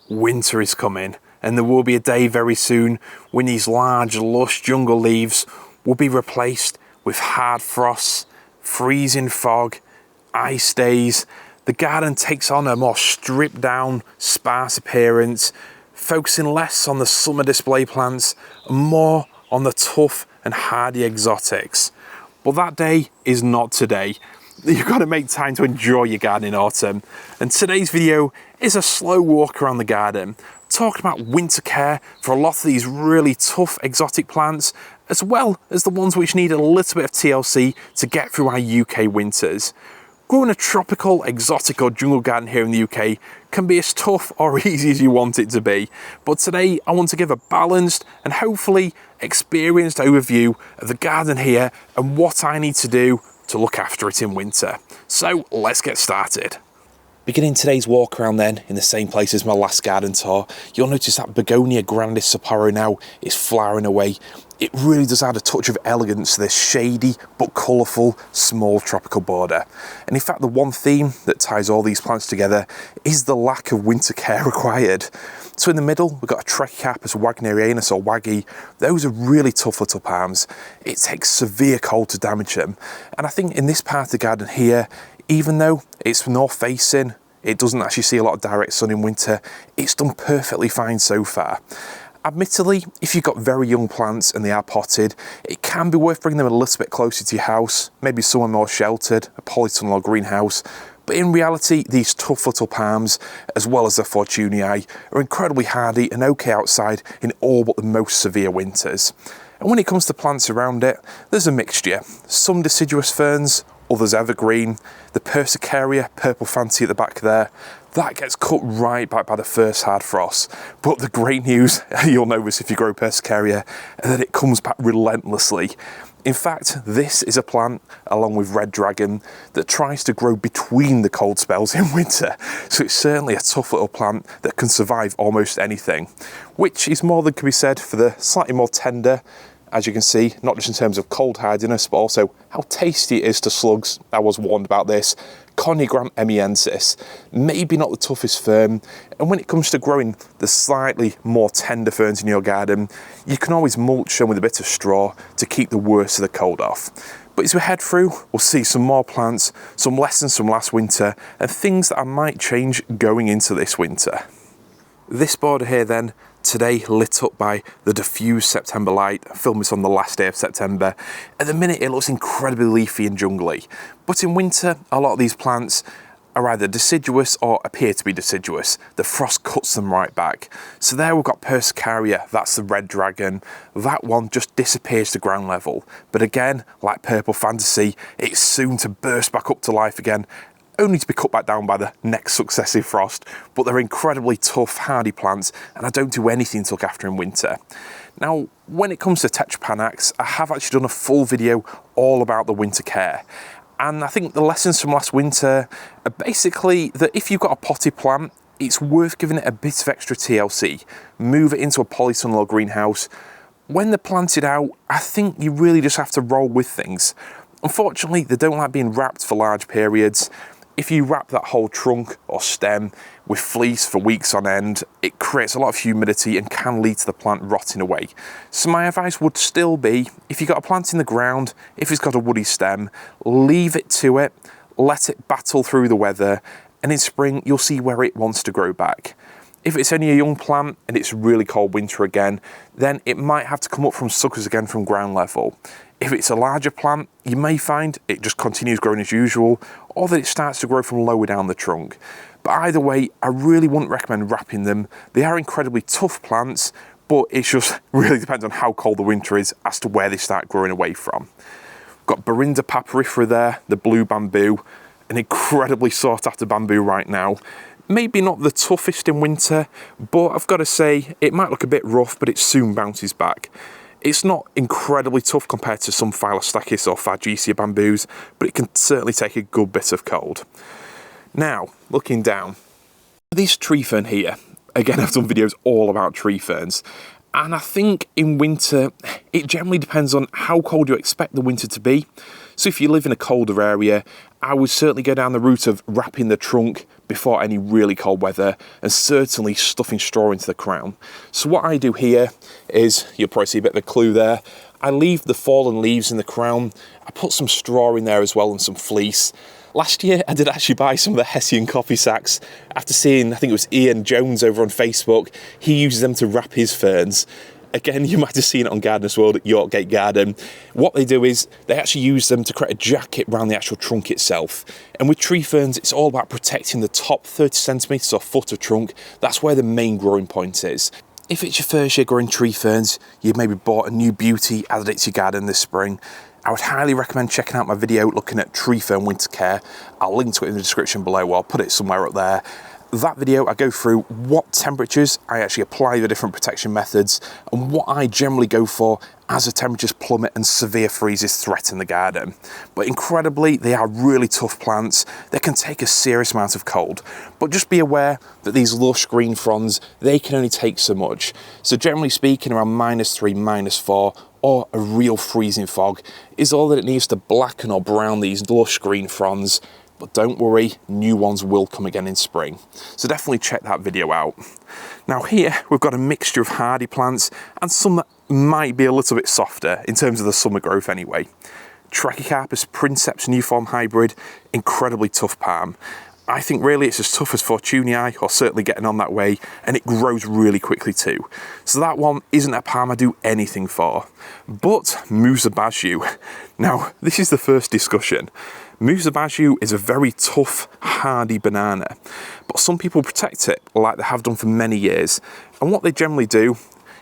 winter is coming, and there will be a day very soon when these large, lush jungle leaves will be replaced with hard frosts, freezing fog, ice days. The garden takes on a more stripped down, sparse appearance, focusing less on the summer display plants and more on the tough and hardy exotics. But that day is not today. You've got to make time to enjoy your garden in autumn. And today's video is a slow walk around the garden, talking about winter care for a lot of these really tough exotic plants, as well as the ones which need a little bit of TLC to get through our UK winters. Growing a tropical, exotic or jungle garden here in the UK can be as tough or easy as you want it to be. But today I want to give a balanced and hopefully experienced overview of the garden here and what I need to do to look after it in winter. So let's get started. Beginning today's walk around then in the same place as my last garden tour, you'll notice that Begonia grandis Sapporo now is flowering away. It really does add a touch of elegance to this shady but colourful small tropical border. And in fact, the one theme that ties all these plants together is the lack of winter care required. So in the middle, we've got a Trachycarpus wagnerianus or waggy. Those are really tough little palms. It takes severe cold to damage them. And I think in this part of the garden here, even though it's north facing, it doesn't actually see a lot of direct sun in winter, it's done perfectly fine so far. Admittedly, if you've got very young plants and they are potted, it can be worth bringing them a little bit closer to your house, maybe somewhere more sheltered, a polytunnel or greenhouse. But in reality, these tough little palms, as well as the Fortunii, are incredibly hardy and okay outside in all but the most severe winters. And when it comes to plants around it, there's a mixture. Some deciduous ferns, others evergreen. The Persicaria purple fancy at the back there, that gets cut right back by the first hard frost. But the great news, you'll know this if you grow Persicaria, is that it comes back relentlessly. In fact, this is a plant, along with Red Dragon, that tries to grow between the cold spells in winter. So it's certainly a tough little plant that can survive almost anything, which is more than can be said for the slightly more tender, as you can see, not just in terms of cold hardiness, but also how tasty it is to slugs. I was warned about this. Conigram emiensis, maybe not the toughest fern, and when it comes to growing the slightly more tender ferns in your garden, you can always mulch them with a bit of straw to keep the worst of the cold off. But as we head through, we'll see some more plants, some lessons from last winter, and things that I might change going into this winter. This border here then, today lit up by the diffuse September light. I filmed this on the last day of September. At the minute it looks incredibly leafy and jungly, but in winter a lot of these plants are either deciduous or appear to be deciduous. The frost cuts them right back. So there we've got Persicaria, that's the Red Dragon. That one just disappears to ground level. But again, like Purple Fantasy, it's soon to burst back up to life again, only to be cut back down by the next successive frost. But they're incredibly tough, hardy plants, and I don't do anything to look after in winter. Now, when it comes to Tetrapanax, I have actually done a full video all about the winter care. And I think the lessons from last winter are basically that if you've got a potted plant, it's worth giving it a bit of extra TLC. Move it into a polytunnel or greenhouse. When they're planted out, I think you really just have to roll with things. Unfortunately, they don't like being wrapped for large periods. If you wrap that whole trunk or stem with fleece for weeks on end, it creates a lot of humidity and can lead to the plant rotting away. So my advice would still be, if you've got a plant in the ground, if it's got a woody stem, leave it to it, let it battle through the weather, and in spring you'll see where it wants to grow back. If it's only a young plant and it's really cold winter again, then it might have to come up from suckers again from ground level. If it's a larger plant, you may find it just continues growing as usual, or that it starts to grow from lower down the trunk. But either way, I really wouldn't recommend wrapping them. They are incredibly tough plants, but it just really depends on how cold the winter is as to where they start growing away from. We've got Borinda papyrifera there, the blue bamboo, an incredibly sought after bamboo right now. Maybe not the toughest in winter, but I've got to say, it might look a bit rough, but it soon bounces back. It's not incredibly tough compared to some Phylostachys or Fagecia bamboos, but it can certainly take a good bit of cold. Now, looking down, this tree fern here, again I've done videos all about tree ferns, and I think in winter, it generally depends on how cold you expect the winter to be. So if you live in a colder area, I would certainly go down the route of wrapping the trunk before any really cold weather, and certainly stuffing straw into the crown. So what I do here is, you'll probably see a bit of a clue there, I leave the fallen leaves in the crown, I put some straw in there as well and some fleece. Last year I did actually buy some of the Hedychium coffee sacks after seeing, I think it was Ian Jones over on Facebook, he uses them to wrap his ferns. Again, you might have seen it on Gardener's World at Yorkgate Garden. What they do is they actually use them to create a jacket around the actual trunk itself. And with tree ferns, it's all about protecting the top 30 centimetres or foot of trunk. That's where the main growing point is. If it's your first year growing tree ferns, you've maybe bought a new beauty, added it to your garden this spring, I would highly recommend checking out my video looking at tree fern winter care. I'll link to it in the description below, or I'll put it somewhere up there. That video, I go through what temperatures I actually apply the different protection methods and what I generally go for as the temperatures plummet and severe freezes threaten the garden. But incredibly, they are really tough plants. They can take a serious amount of cold. But just be aware that these lush green fronds, they can only take so much. So generally speaking, around -3, -4, or a real freezing fog is all that it needs to blacken or brown these lush green fronds. But don't worry, new ones will come again in spring. So definitely check that video out. Now here, we've got a mixture of hardy plants and some that might be a little bit softer in terms of the summer growth anyway. Trachycarpus princeps new form hybrid, incredibly tough palm. I think really it's as tough as Fortunii, or certainly getting on that way, and it grows really quickly too. So that one isn't a palm I do anything for. But Musa basjoo. Now, this is the first discussion. Musa basjoo is a very tough, hardy banana, but some people protect it like they have done for many years. And what they generally do,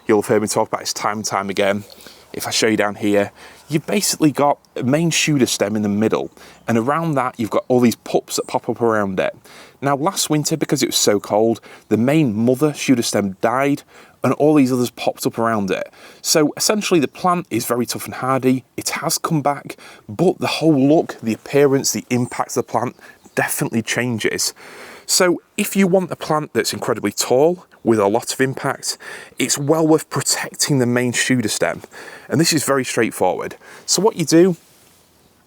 you'll have heard me talk about this time and time again. If I show you down here, you've basically got a main shooter stem in the middle, and around that you've got all these pups that pop up around it. Now last winter, because it was so cold, the main mother shooter stem died and all these others popped up around it. So essentially the plant is very tough and hardy. It has come back, but the whole look, the appearance, the impact of the plant definitely changes. So if you want a plant that's incredibly tall with a lot of impact, it's well worth protecting the main shooter stem. And this is very straightforward. So what you do,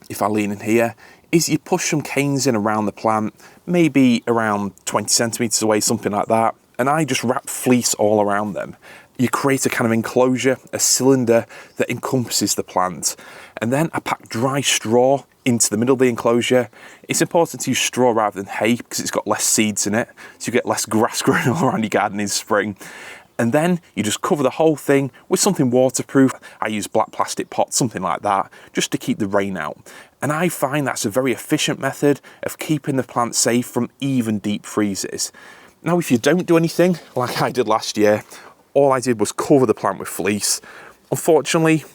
if I lean in here, is you push some canes in around the plant, maybe around 20 centimetres away, something like that. And I just wrap fleece all around them. You create a kind of enclosure, a cylinder that encompasses the plant. And then I pack dry straw into the middle of the enclosure. It's important to use straw rather than hay because it's got less seeds in it, so you get less grass growing all around your garden in spring. And then you just cover the whole thing with something waterproof. I use black plastic pots, something like that, just to keep the rain out. And I find that's a very efficient method of keeping the plant safe from even deep freezes. Now, if you don't do anything like I did last year, all I did was cover the plant with fleece. Unfortunately,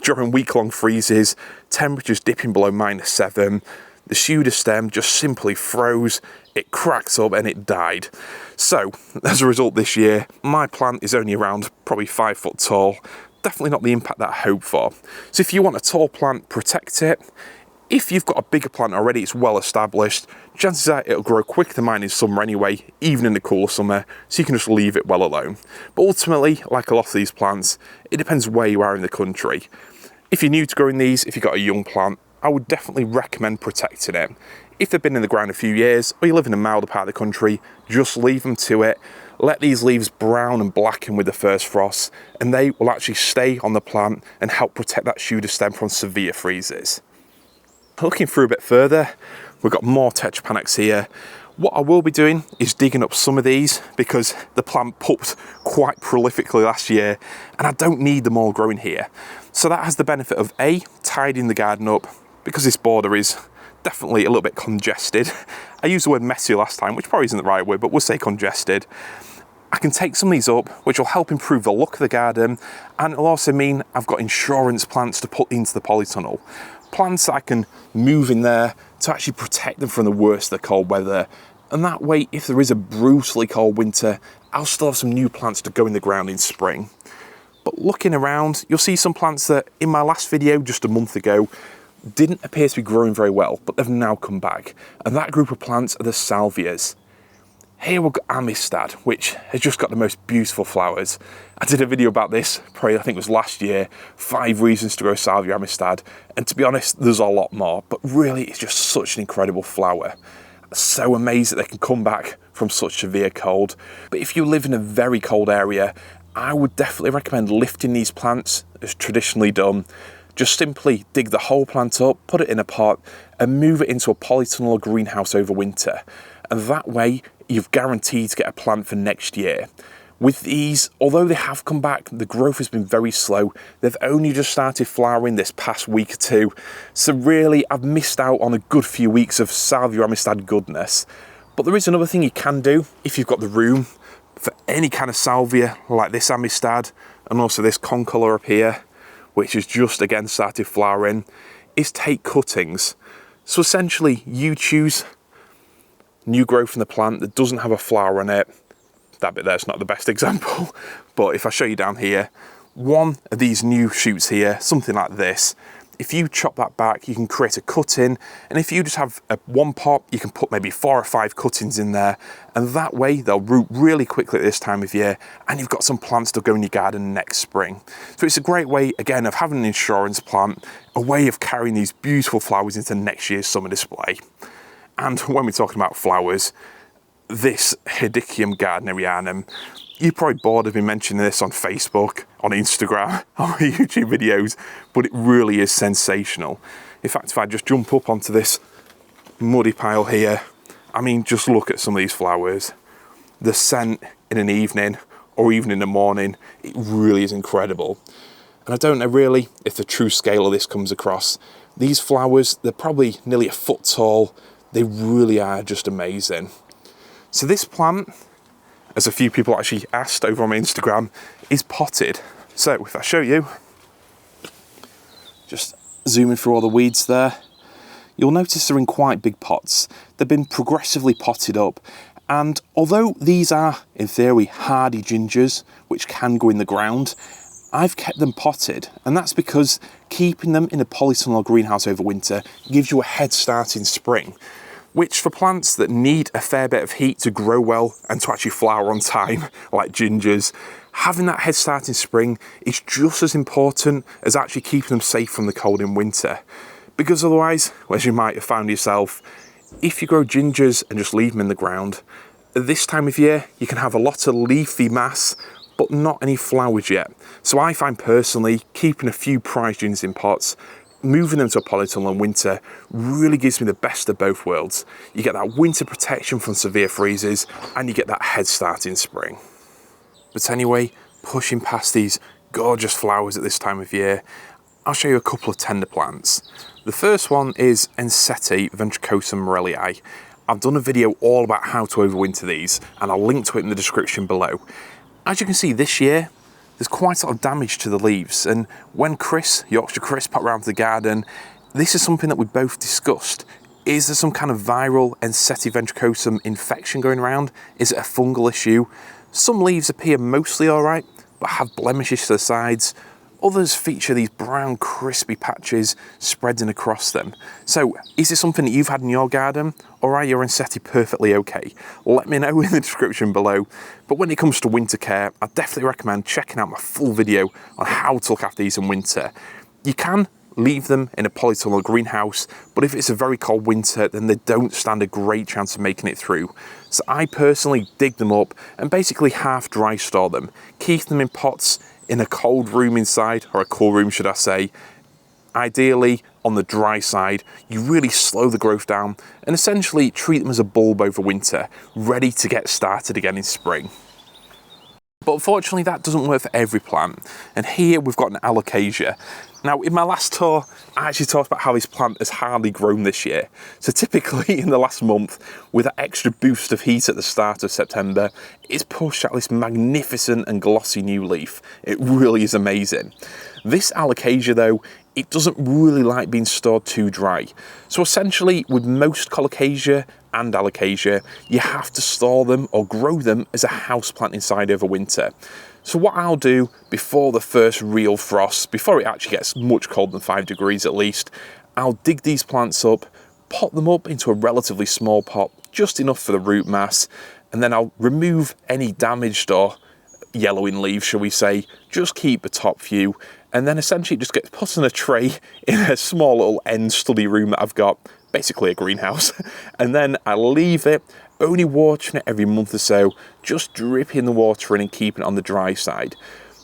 during week-long freezes, temperatures dipping below -7, the shooter stem just simply froze, it cracked up and it died. So, as a result this year, my plant is only around probably 5 foot tall. Definitely not the impact that I hoped for. So if you want a tall plant, protect it. If you've got a bigger plant already, it's well established, chances are it'll grow quicker than mine in summer anyway, even in the cool summer, so you can just leave it well alone. But ultimately, like a lot of these plants, it depends where you are in the country. If you're new to growing these, if you've got a young plant, I would definitely recommend protecting it. If they've been in the ground a few years, or you live in a milder part of the country, just leave them to it. Let these leaves brown and blacken with the first frost, and they will actually stay on the plant and help protect that shooter stem from severe freezes. Looking through a bit further, we've got more Tetrapanax here. What I will be doing is digging up some of these because the plant pupped quite prolifically last year and I don't need them all growing here. So that has the benefit of A, tidying the garden up because this border is definitely a little bit congested. I used the word messy last time, which probably isn't the right word, but we'll say congested. I can take some of these up, which will help improve the look of the garden, and it'll also mean I've got insurance plants to put into the polytunnel. Plants that I can move in there to actually protect them from the worst of the cold weather. And that way, if there is a brutally cold winter, I'll still have some new plants to go in the ground in spring. But looking around, you'll see some plants that in my last video just a month ago didn't appear to be growing very well, but they've now come back. And that group of plants are the salvias. Here we've got Amistad, which has just got the most beautiful flowers. I did a video about this, probably I think it was last year, 5 reasons to grow Salvia Amistad, and to be honest, there's a lot more, but really it's just such an incredible flower. So amazed that they can come back from such severe cold. But if you live in a very cold area, I would definitely recommend lifting these plants as traditionally done. Just simply dig the whole plant up, put it in a pot, and move it into a polytunnel or greenhouse over winter. And that way, you're guaranteed to get a plant for next year. With these, although they have come back, the growth has been very slow. They've only just started flowering this past week or two. So really, I've missed out on a good few weeks of Salvia Amistad goodness. But there is another thing you can do if you've got the room for any kind of salvia like this Amistad, and also this concolor up here, which has just again started flowering, is take cuttings. So essentially, you choose new growth from the plant that doesn't have a flower on it. That bit there's not the best example, but if I show you down here, one of these new shoots here, something like this, if you chop that back, you can create a cutting, and if you just have one pot, you can put maybe 4 or 5 cuttings in there, and that way they'll root really quickly at this time of year, and you've got some plants to go in your garden next spring. So it's a great way, again, of having an insurance plant, a way of carrying these beautiful flowers into next year's summer display. And when we're talking about flowers, this Hedychium gardnerianum, you're probably bored of me mentioning this on Facebook, on Instagram, on my YouTube videos, but it really is sensational. In fact, if I just jump up onto this muddy pile here, I mean, just look at some of these flowers. The scent in an evening or even in the morning, it really is incredible. And I don't know really if the true scale of this comes across. These flowers, they're probably nearly a foot tall. They really are just amazing. So this plant, as a few people actually asked over on my Instagram, is potted. So if I show you, just zooming through all the weeds there, you'll notice they're in quite big pots. They've been progressively potted up. And although these are, in theory, hardy gingers, which can go in the ground, I've kept them potted, and that's because keeping them in a polytunnel greenhouse over winter gives you a head start in spring, which for plants that need a fair bit of heat to grow well and to actually flower on time, like gingers, having that head start in spring is just as important as actually keeping them safe from the cold in winter. Because otherwise, as you might have found yourself, if you grow gingers and just leave them in the ground, at this time of year you can have a lot of leafy mass but not any flowers yet. So I find personally keeping a few prize gingers in pots, moving them to a polytunnel in winter really gives me the best of both worlds. You get that winter protection from severe freezes and you get that head start in spring. But anyway, pushing past these gorgeous flowers at this time of year, I'll show you a couple of tender plants. The first one is Ensete ventricosum maurelii. I've done a video all about how to overwinter these, and I'll link to it in the description below. As you can see this year, there's quite a lot of damage to the leaves, and when Yorkshire Chris, popped around to the garden, this is something that we both discussed. Is there some kind of viral Ensete ventricosum infection going around? Is it a fungal issue? Some leaves appear mostly alright, but have blemishes to the sides. Others feature these brown crispy patches spreading across them. So is this something that you've had in your garden, or are your Ensete perfectly okay? Let me know in the description below. But when it comes to winter care, I definitely recommend checking out my full video on how to look after these in winter. You can leave them in a polytunnel greenhouse, but if it's a very cold winter, then they don't stand a great chance of making it through. So I personally dig them up and basically half dry store them, keep them in pots in a cold room inside, or a cool room should I say. Ideally on the dry side, you really slow the growth down and essentially treat them as a bulb over winter, ready to get started again in spring. But unfortunately that doesn't work for every plant, and here we've got an Alocasia. Now in my last tour I actually talked about how this plant has hardly grown this year. So typically in the last month, with that extra boost of heat at the start of September, it's pushed out this magnificent and glossy new leaf. It really is amazing. This Alocasia though, it doesn't really like being stored too dry. So essentially with most Colocasia and Alocasia, you have to store them or grow them as a houseplant inside over winter. So what I'll do before the first real frost, before it actually gets much colder than 5 degrees at least, I'll dig these plants up, pot them up into a relatively small pot, just enough for the root mass, and then I'll remove any damaged or yellowing leaves, shall we say, just keep the top few, and then essentially it just gets put in a tray in a small little end study room that I've got, basically a greenhouse, and then I leave it, only watering it every month or so, just dripping the water in and keeping it on the dry side.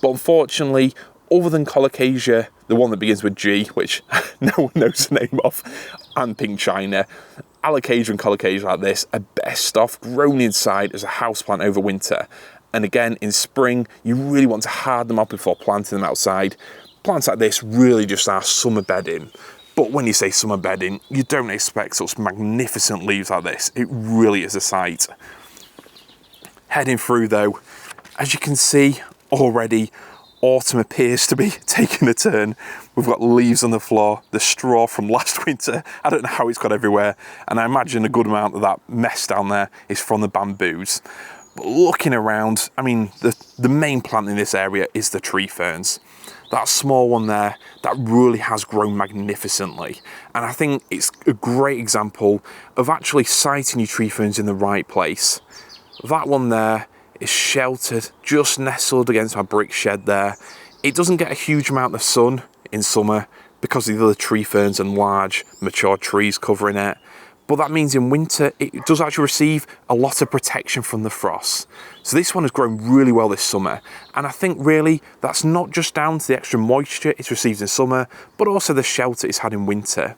But unfortunately, other than Colocasia, the one that begins with G, which no one knows the name of, and pink china, Alocasia and Colocasia like this are best off grown inside as a houseplant over winter. And again, in spring, you really want to harden them up before planting them outside. Plants like this really just are summer bedding. But when you say summer bedding, you don't expect such magnificent leaves like this. It really is a sight. Heading through though, as you can see already, autumn appears to be taking a turn. We've got leaves on the floor, the straw from last winter. I don't know how it's got everywhere. And I imagine a good amount of that mess down there is from the bamboos. But looking around, I mean, the main plant in this area is the tree ferns. That small one there, that really has grown magnificently. And I think it's a great example of actually siting your tree ferns in the right place. That one there is sheltered, just nestled against my brick shed there. It doesn't get a huge amount of sun in summer because of the other tree ferns and large mature trees covering it. But that means in winter, it does actually receive a lot of protection from the frost. So this one has grown really well this summer. And I think really that's not just down to the extra moisture it's received in summer, but also the shelter it's had in winter.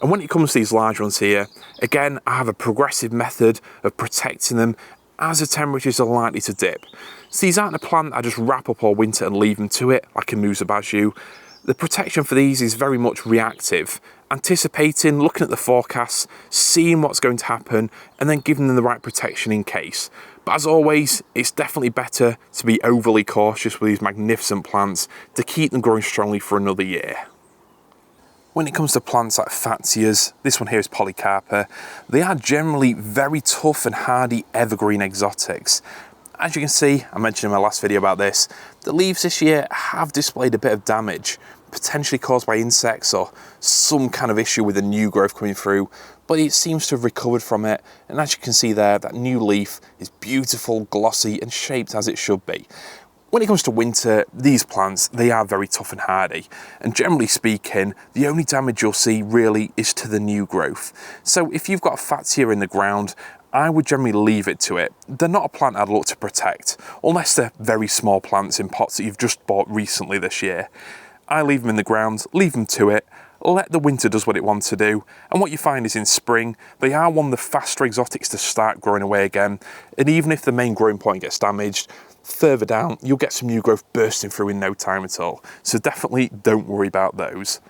And when it comes to these large ones here, again, I have a progressive method of protecting them as the temperatures are likely to dip. So these aren't a plant I just wrap up all winter and leave them to it, like a Musa basjoo. The protection for these is very much reactive, anticipating, looking at the forecasts, seeing what's going to happen, and then giving them the right protection in case. But as always, it's definitely better to be overly cautious with these magnificent plants to keep them growing strongly for another year. When it comes to plants like Fatsias, this one here is polycarpa, they are generally very tough and hardy evergreen exotics. As you can see, I mentioned in my last video about this, the leaves this year have displayed a bit of damage, potentially caused by insects or some kind of issue with the new growth coming through, but it seems to have recovered from it. And as you can see there, that new leaf is beautiful, glossy and shaped as it should be. When it comes to winter, these plants, they are very tough and hardy. And generally speaking, the only damage you'll see really is to the new growth. So if you've got a Fatsia in the ground, I would generally leave it to it. They're not a plant I'd look to protect, unless they're very small plants in pots that you've just bought recently this year. I leave them in the ground, leave them to it, let the winter does what it wants to do, and what you find is in spring, they are one of the faster exotics to start growing away again, and even if the main growing point gets damaged, further down, you'll get some new growth bursting through in no time at all. So definitely don't worry about those.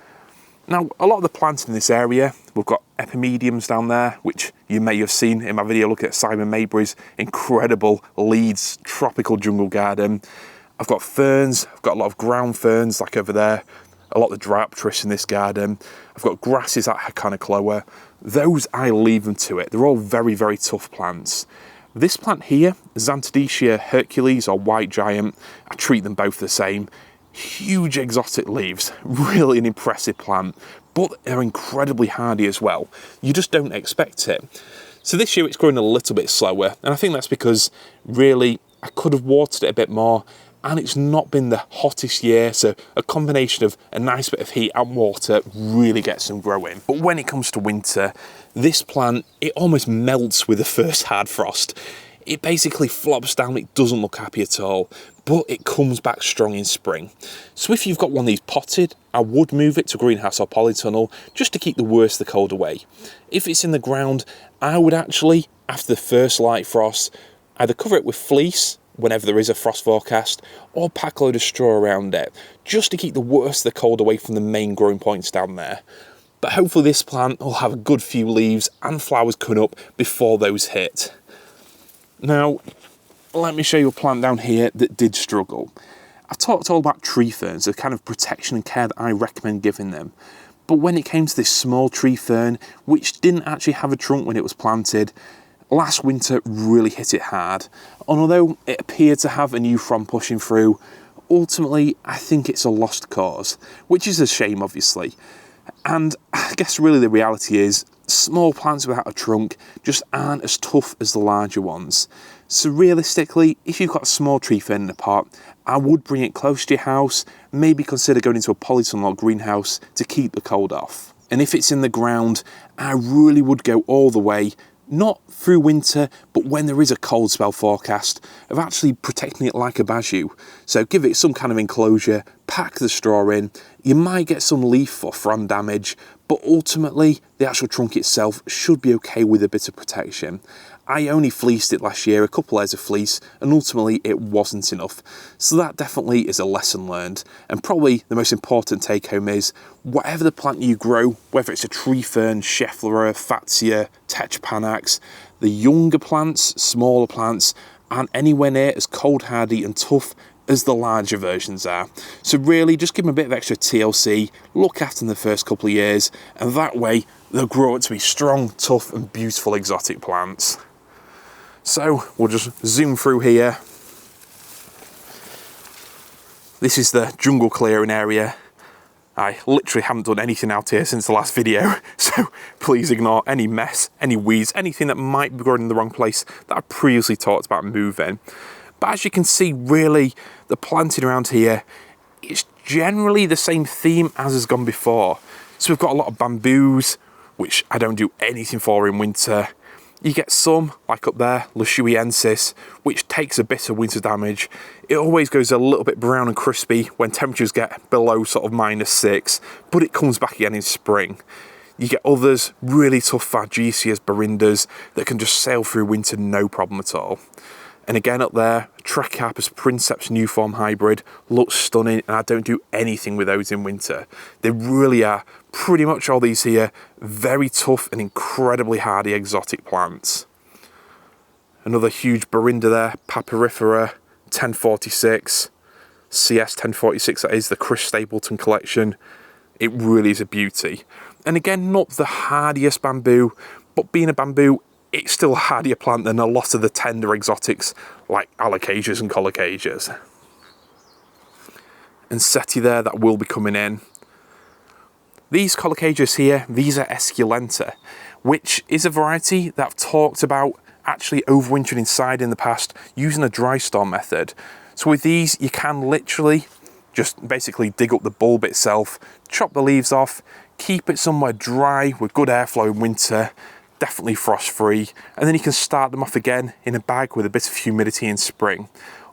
Now, a lot of the plants in this area, we've got epimediums down there, which you may have seen in my video looking at Simon Mabry's incredible Leeds tropical jungle garden. I've got ferns, I've got a lot of ground ferns like over there, a lot of the Diapteris in this garden. I've got grasses like Hedychium. Those, I leave them to it. They're all very, very tough plants. This plant here, Zantedeschia Hercules or White Giant, I treat them both the same. Huge exotic leaves, really an impressive plant, but they're incredibly hardy as well. You just don't expect it. So this year it's growing a little bit slower, and I think that's because really I could have watered it a bit more, and it's not been the hottest year, so a combination of a nice bit of heat and water really gets them growing. But when it comes to winter, this plant, it almost melts with the first hard frost. It basically flops down, it doesn't look happy at all, but it comes back strong in spring. So if you've got one of these potted, I would move it to greenhouse or polytunnel just to keep the worst of the cold away. If it's in the ground, I would actually, after the first light frost, either cover it with fleece whenever there is a frost forecast, or pack a load of straw around it, just to keep the worst of the cold away from the main growing points down there. But hopefully this plant will have a good few leaves and flowers coming up before those hit. Now, let me show you a plant down here that did struggle. I've talked all about tree ferns, the kind of protection and care that I recommend giving them. But when it came to this small tree fern, which didn't actually have a trunk when it was planted, last winter really hit it hard. And although it appeared to have a new frond pushing through, ultimately I think it's a lost cause, which is a shame obviously. And I guess really the reality is, small plants without a trunk just aren't as tough as the larger ones. So realistically, if you've got a small tree fern in a pot, I would bring it close to your house, maybe consider going into a polytunnel or greenhouse to keep the cold off. And if it's in the ground, I really would go all the way, not through winter, but when there is a cold spell forecast, of actually protecting it like a basjoo. So give it some kind of enclosure, pack the straw in, you might get some leaf or frond damage, but ultimately the actual trunk itself should be okay with a bit of protection. I only fleeced it last year, a couple layers of fleece, and ultimately it wasn't enough. So that definitely is a lesson learned. And probably the most important take home is, whatever the plant you grow, whether it's a tree fern, Schefflera, Fatsia, Tetrapanax, the younger plants, smaller plants, aren't anywhere near as cold hardy and tough as the larger versions are. So really just give them a bit of extra TLC, look after them the first couple of years, and that way they'll grow up to be strong, tough and beautiful exotic plants. So we'll just zoom through here. This is the jungle clearing area. I literally haven't done anything out here since the last video, so please ignore any mess, any weeds, anything that might be growing in the wrong place that I previously talked about moving. But as you can see, really, the planting around here, it's generally the same theme as has gone before. So we've got a lot of bamboos, which I don't do anything for in winter. You get some, like up there, luxurians, which takes a bit of winter damage. It always goes a little bit brown and crispy when temperatures get below sort of -6, but it comes back again in spring. You get others, really tough Hedychium Borindas, that can just sail through winter no problem at all. And again up there, Tetrapanax Princeps new form hybrid, looks stunning, and I don't do anything with those in winter. They really are, pretty much all these here, very tough and incredibly hardy exotic plants. Another huge Borinda there, papyrifera, 1046, CS 1046, that is the Chris Stapleton collection. It really is a beauty. And again, not the hardiest bamboo, but being a bamboo, it's still a hardier plant than a lot of the tender exotics like Alocasias and Colocasias. Ensete there, that will be coming in. These Colocasias here, these are esculenta, which is a variety that I've talked about actually overwintering inside in the past using a dry storm method. So with these, you can literally just basically dig up the bulb itself, chop the leaves off, keep it somewhere dry with good airflow in winter, definitely frost free, and then you can start them off again in a bag with a bit of humidity in spring.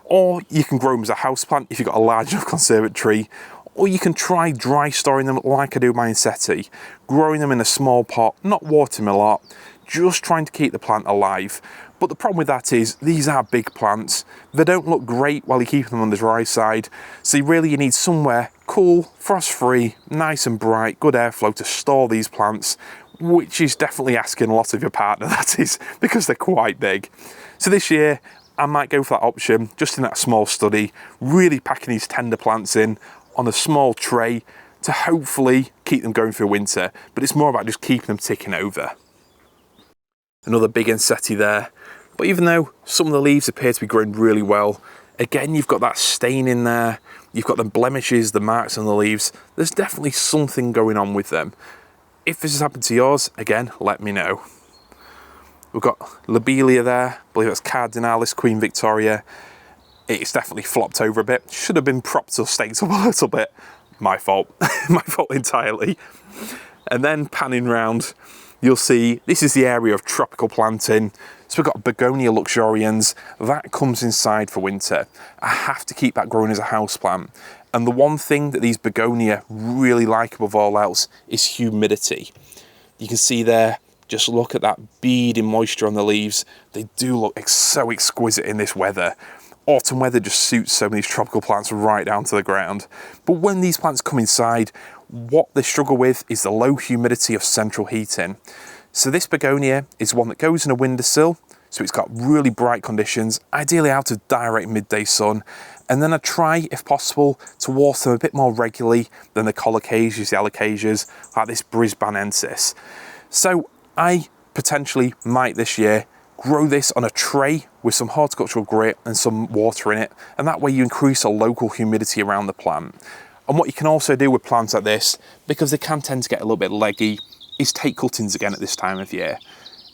Or you can grow them as a houseplant if you've got a large enough conservatory, or you can try dry storing them like I do with my Ensete, growing them in a small pot, not watering them a lot, just trying to keep the plant alive. But the problem with that is these are big plants. They don't look great while you keep them on the dry side, so you need somewhere cool, frost free, nice and bright, good airflow to store these plants, which is definitely asking a lot of your partner, that is, because they're quite big. So this year, I might go for that option, just in that small study, really packing these tender plants in on a small tray to hopefully keep them going through winter, but it's more about just keeping them ticking over. Another big Ensete there, but even though some of the leaves appear to be growing really well, again, you've got that stain in there, you've got the blemishes, the marks on the leaves, there's definitely something going on with them. If this has happened to yours, again, let me know. We've got Lobelia there, I believe that's Cardinalis, Queen Victoria. It's definitely flopped over a bit. Should have been propped or staked up a little bit. My fault, my fault entirely. And then panning round, you'll see this is the area of tropical planting. So we've got Begonia luxurians, that comes inside for winter. I have to keep that growing as a houseplant. And the one thing that these begonia really like above all else is humidity. You can see there, just look at that beading moisture on the leaves. They do look so exquisite in this weather. Autumn weather just suits so many tropical plants right down to the ground. But when these plants come inside, what they struggle with is the low humidity of central heating. So this begonia is one that goes in a windowsill, so it's got really bright conditions, ideally out of direct midday sun. And then I try, if possible, to water them a bit more regularly than the Colocasias, the Alocasias, like this Brisbaneensis. So I potentially might this year grow this on a tray with some horticultural grit and some water in it, and that way you increase the local humidity around the plant. And what you can also do with plants like this, because they can tend to get a little bit leggy, is take cuttings again at this time of year.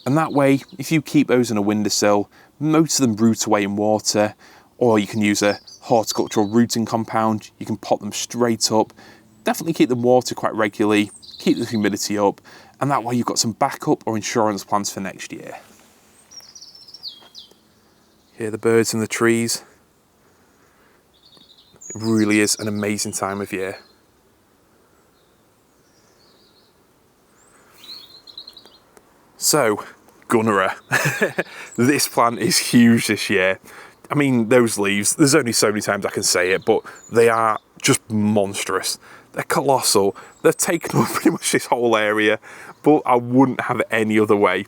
And that way, if you keep those on a windowsill, most of them root away in water, or you can use a horticultural rooting compound, you can pot them straight up. Definitely keep them watered quite regularly, keep the humidity up, and that way you've got some backup or insurance plans for next year. Hear the birds in the trees. It really is an amazing time of year. So, Gunnera. This plant is huge this year. I mean, those leaves, there's only so many times I can say it, but they are just monstrous. They're colossal. They've taken up pretty much this whole area, but I wouldn't have it any other way.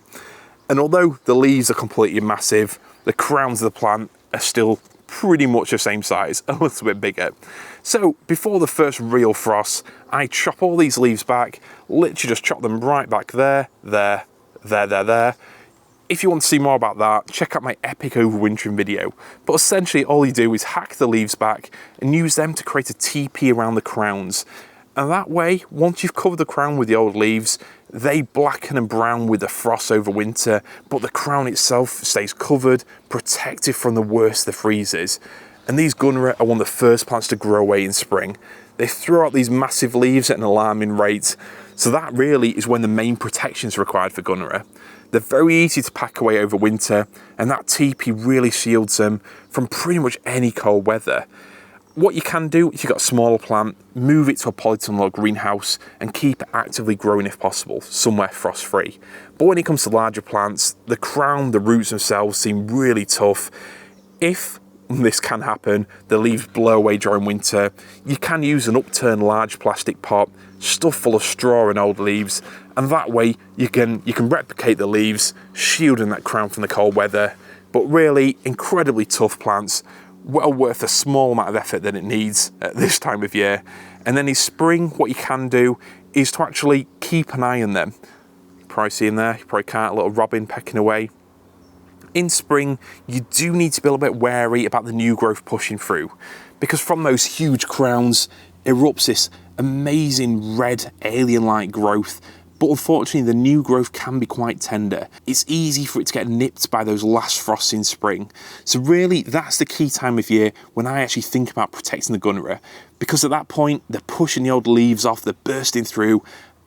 And although the leaves are completely massive, the crowns of the plant are still pretty much the same size, a little bit bigger. So before the first real frost, I chop all these leaves back, literally just chop them right back there. If you want to see more about that, check out my epic overwintering video. But essentially all you do is hack the leaves back and use them to create a teepee around the crowns. And that way, once you've covered the crown with the old leaves, they blacken and brown with the frost over winter, but the crown itself stays covered, protected from the worst of the freezes. And these Gunnera are one of the first plants to grow away in spring. They throw out these massive leaves at an alarming rate. So that really is when the main protection is required for Gunnera. They're very easy to pack away over winter, and that teepee really shields them from pretty much any cold weather. What you can do, if you've got a smaller plant, move it to a polytunnel or greenhouse and keep it actively growing if possible, somewhere frost-free. But when it comes to larger plants, the crown, the roots themselves seem really tough. If this can happen, the leaves blow away during winter, you can use an upturned large plastic pot stuffed full of straw and old leaves, and that way you can replicate the leaves, shielding that crown from the cold weather. But really, incredibly tough plants, well worth a small amount of effort that it needs at this time of year. And then in spring, what you can do is to actually keep an eye on them. You probably see in there, you probably can't, a little robin pecking away. In spring, you do need to be a little bit wary about the new growth pushing through, because from those huge crowns erupts this amazing red alien-like growth. But unfortunately, the new growth can be quite tender. It's easy for it to get nipped by those last frosts in spring. So really, that's the key time of year when I actually think about protecting the Gunnera, because at that point, they're pushing the old leaves off, they're bursting through,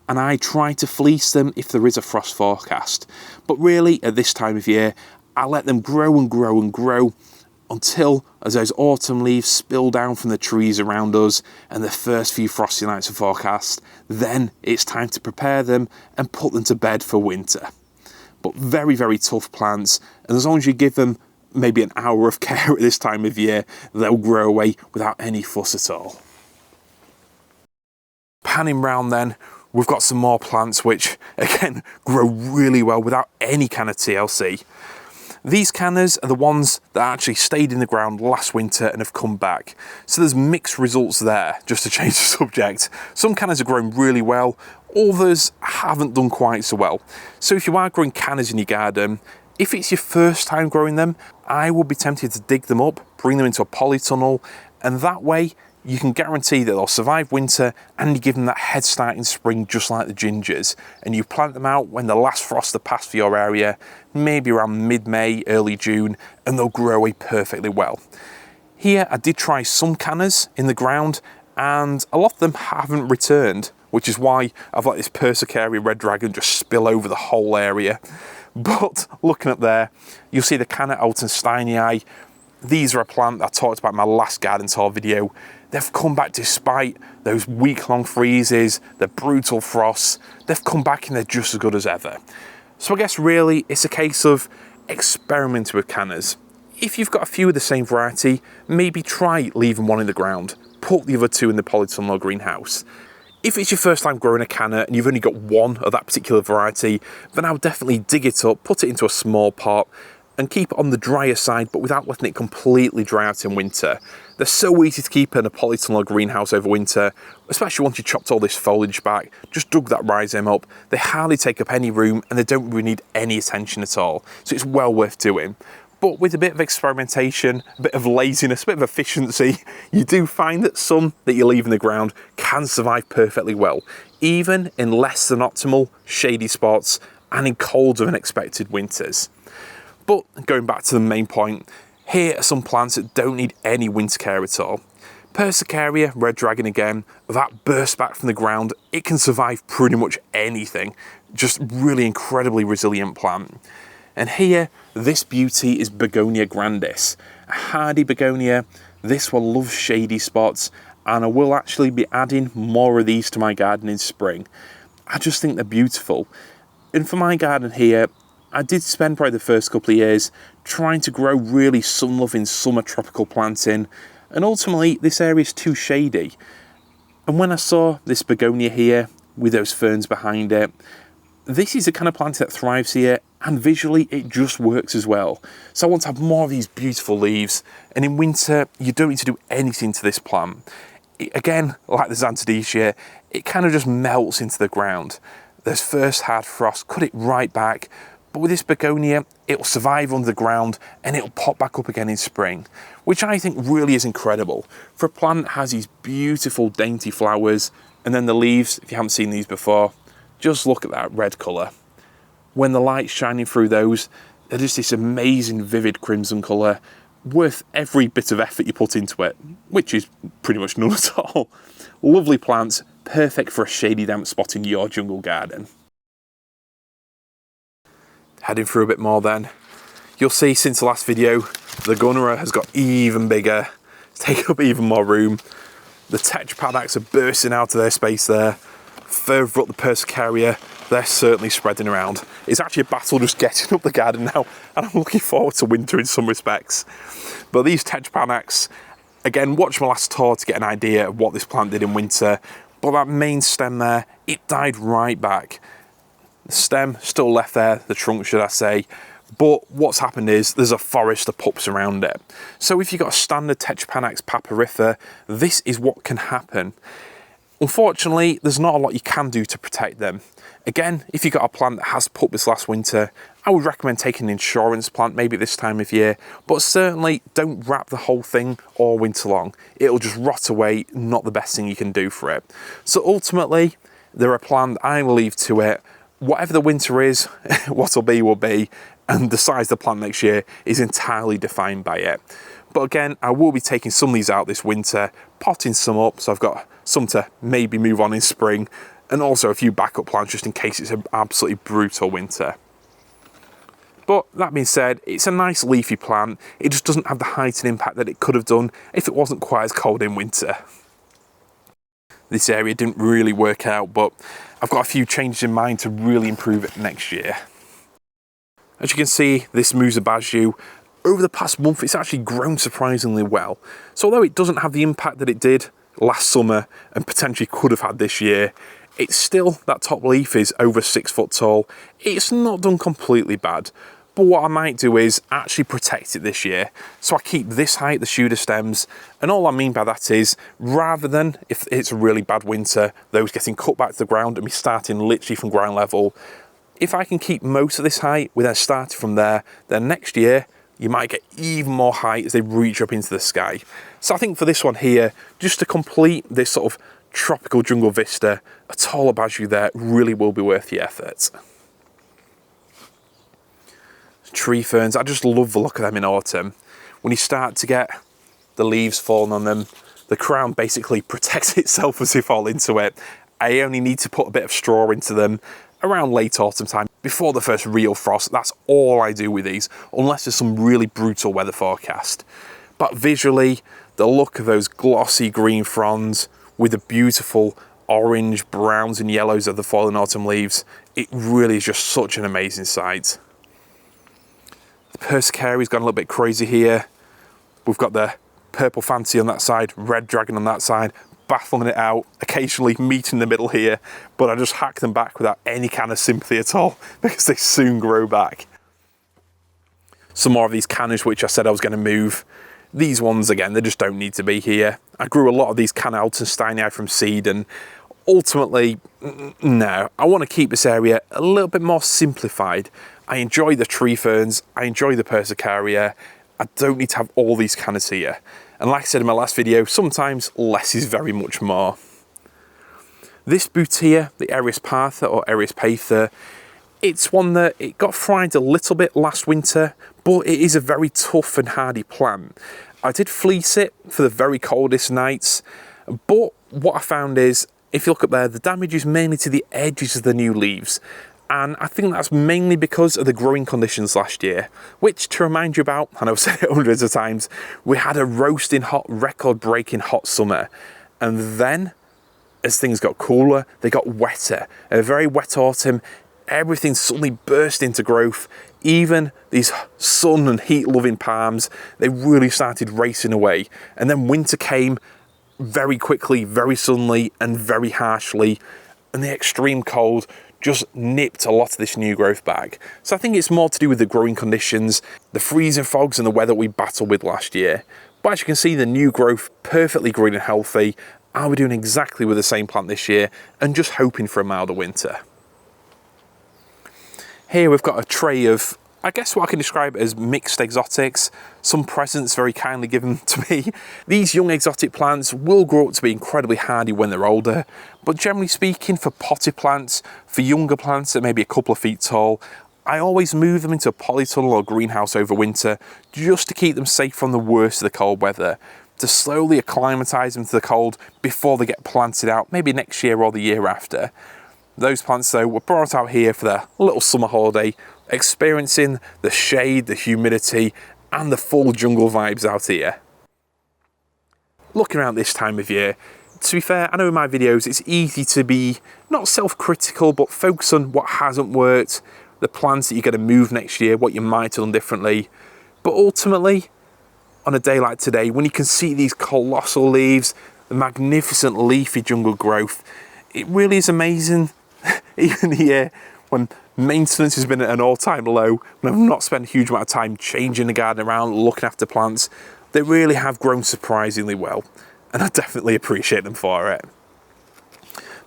and I try to fleece them if there is a frost forecast. But really, at this time of year, I let them grow and grow and grow until as those autumn leaves spill down from the trees around us and the first few frosty nights are forecast. Then it's time to prepare them and put them to bed for winter. But very, very tough plants, and as long as you give them maybe an hour of care at this time of year, they'll grow away without any fuss at all. Panning round then, we've got some more plants which, again, grow really well without any kind of TLC. These cannas are the ones that actually stayed in the ground last winter and have come back. So there's mixed results there, just to change the subject. Some cannas have grown really well, others haven't done quite so well. So if you are growing cannas in your garden, if it's your first time growing them, I would be tempted to dig them up, bring them into a polytunnel, and that way you can guarantee that they'll survive winter and you give them that head start in spring just like the gingers. And you plant them out when the last frosts have passed for your area, maybe around mid-May, early June, and they'll grow away perfectly well. Here I did try some cannas in the ground and a lot of them haven't returned, which is why I've let this Persicaria Red Dragon just spill over the whole area. But looking up there, you'll see the Canna Altensteinii. These are a plant that I talked about in my last garden tour video. They've come back despite those week-long freezes, the brutal frosts. They've come back and they're just as good as ever. So I guess really it's a case of experimenting with cannas. If you've got a few of the same variety, maybe try leaving one in the ground. Put the other two in the polytunnel or greenhouse. If it's your first time growing a canna and you've only got one of that particular variety, then I would definitely dig it up, put it into a small pot, and keep it on the drier side, but without letting it completely dry out in winter. They're so easy to keep in a polytunnel or greenhouse over winter, especially once you chopped all this foliage back, just dug that rhizome up. They hardly take up any room and they don't really need any attention at all. So it's well worth doing. But with a bit of experimentation, a bit of laziness, a bit of efficiency, you do find that some that you leave in the ground can survive perfectly well. even in less than optimal shady spots and in colder than expected winters. But going back to the main point, here are some plants that don't need any winter care at all. Persicaria Red Dragon again, that burst back from the ground, it can survive pretty much anything. Just really incredibly resilient plant. And here, this beauty is Begonia grandis, a hardy begonia. This one loves shady spots, and I will actually be adding more of these to my garden in spring. I just think they're beautiful. And for my garden here, I did spend probably the first couple of years trying to grow really sun-loving summer tropical planting, and ultimately this area is too shady. And when I saw this begonia here with those ferns behind it, this is the kind of plant that thrives here, and visually it just works as well. So I want to have more of these beautiful leaves, and in winter you don't need to do anything to this plant. Again, like the Zantedeschia, it kind of just melts into the ground. Those first hard frosts cut it right back, but with this begonia, it'll survive under the ground and it'll pop back up again in spring, which I think really is incredible. For a plant that has these beautiful dainty flowers, and then the leaves, if you haven't seen these before, just look at that red colour. When the light's shining through those, they're just this amazing vivid crimson colour, worth every bit of effort you put into it, which is pretty much none at all. Lovely plants, perfect for a shady damp spot in your jungle garden. Heading through a bit more then, you'll see since the last video, the Gunnera has got even bigger, it's taken up even more room. The Tetrapanax are bursting out of their space there. Further up the Persicaria, they're certainly spreading around. It's actually a battle just getting up the garden now, and I'm looking forward to winter in some respects. But these Tetrapanax, again, watch my last tour to get an idea of what this plant did in winter, but that main stem there, it died right back. The stem still left there, the trunk should I say, but what's happened is there's a forest of pups around it. So if you've got a standard Tetrapanax papyrifera, this is what can happen. Unfortunately, there's not a lot you can do to protect them. Again, if you've got a plant that has pup this last winter, I would recommend taking an insurance plant maybe this time of year, but certainly don't wrap the whole thing all winter long. It'll just rot away, not the best thing you can do for it. So ultimately, they're a plant I will leave to it. Whatever the winter is, what'll be will be, and the size of the plant next year is entirely defined by it. But again, I will be taking some of these out this winter, potting some up, so I've got some to maybe move on in spring, and also a few backup plants just in case it's an absolutely brutal winter. But that being said, it's a nice leafy plant. It just doesn't have the height and impact that it could have done if it wasn't quite as cold in winter. This area didn't really work out, but I've got a few changes in mind to really improve it next year. As you can see, this Musa basjoo, over the past month, it's actually grown surprisingly well. So although it doesn't have the impact that it did last summer and potentially could have had this year, it's still, that top leaf is over 6 foot tall. It's not done completely bad. But what I might do is actually protect it this year. So I keep this height, the shooter stems, and all I mean by that is, rather than, if it's a really bad winter, those getting cut back to the ground and me starting literally from ground level, if I can keep most of this height without starting from there, then next year, you might get even more height as they reach up into the sky. So I think for this one here, just to complete this sort of tropical jungle vista, a taller basjoo there really will be worth the effort. Tree ferns, I just love the look of them in autumn. When you start to get the leaves falling on them, the crown basically protects itself as they fall into it. I only need to put a bit of straw into them around late autumn time before the first real frost. That's all I do with these, unless there's some really brutal weather forecast. But visually, the look of those glossy green fronds with the beautiful orange, browns and yellows of the fallen autumn leaves, it really is just such an amazing sight. The Persicaria's gone a little bit crazy here. We've got the purple Fatsia on that side, red dragon on that side, battling it out, occasionally meet in the middle here, but I just hack them back without any kind of sympathy at all because they soon grow back. Some more of these cannas which I said I was going to move. These ones, again, they just don't need to be here. I grew a lot of these Canna Altensteinii from seed, and ultimately, no. I want to keep this area a little bit more simplified. I enjoy the tree ferns, I enjoy the Persicaria. I don't need to have all these cannas here. And like I said in my last video, sometimes less is very much more. This boutia, the Erispartha or Erispatha, it's one that it got fried a little bit last winter, but it is a very tough and hardy plant. I did fleece it for the very coldest nights, but what I found is, if you look up there, the damage is mainly to the edges of the new leaves. And I think that's mainly because of the growing conditions last year, which, to remind you about, and I've said it hundreds of times, we had a roasting hot, record-breaking hot summer. And then, as things got cooler, they got wetter. A very wet autumn, everything suddenly burst into growth. Even these sun and heat-loving palms, they really started racing away. And then winter came very quickly, very suddenly, and very harshly. And the extreme cold just nipped a lot of this new growth back. So I think it's more to do with the growing conditions, the freezing fogs and the weather we battled with last year. But as you can see, the new growth perfectly green and healthy. I'll be doing exactly with the same plant this year and just hoping for a milder winter. Here we've got a tray of, I guess what I can describe as mixed exotics, some presents very kindly given to me. These young exotic plants will grow up to be incredibly hardy when they're older, but generally speaking, for potted plants, for younger plants that may be a couple of feet tall, I always move them into a polytunnel or greenhouse over winter just to keep them safe from the worst of the cold weather, to slowly acclimatise them to the cold before they get planted out, maybe next year or the year after. Those plants, though, were brought out here for their little summer holiday, experiencing the shade, the humidity, and the full jungle vibes out here. Looking around this time of year, to be fair, I know in my videos it's easy to be not self-critical, but focus on what hasn't worked, the plans that you're going to move next year, what you might have done differently. But ultimately, on a day like today, when you can see these colossal leaves, the magnificent leafy jungle growth, it really is amazing. Even here, when maintenance has been at an all-time low, when I've not spent a huge amount of time changing the garden around, looking after plants, they really have grown surprisingly well, and I definitely appreciate them for it.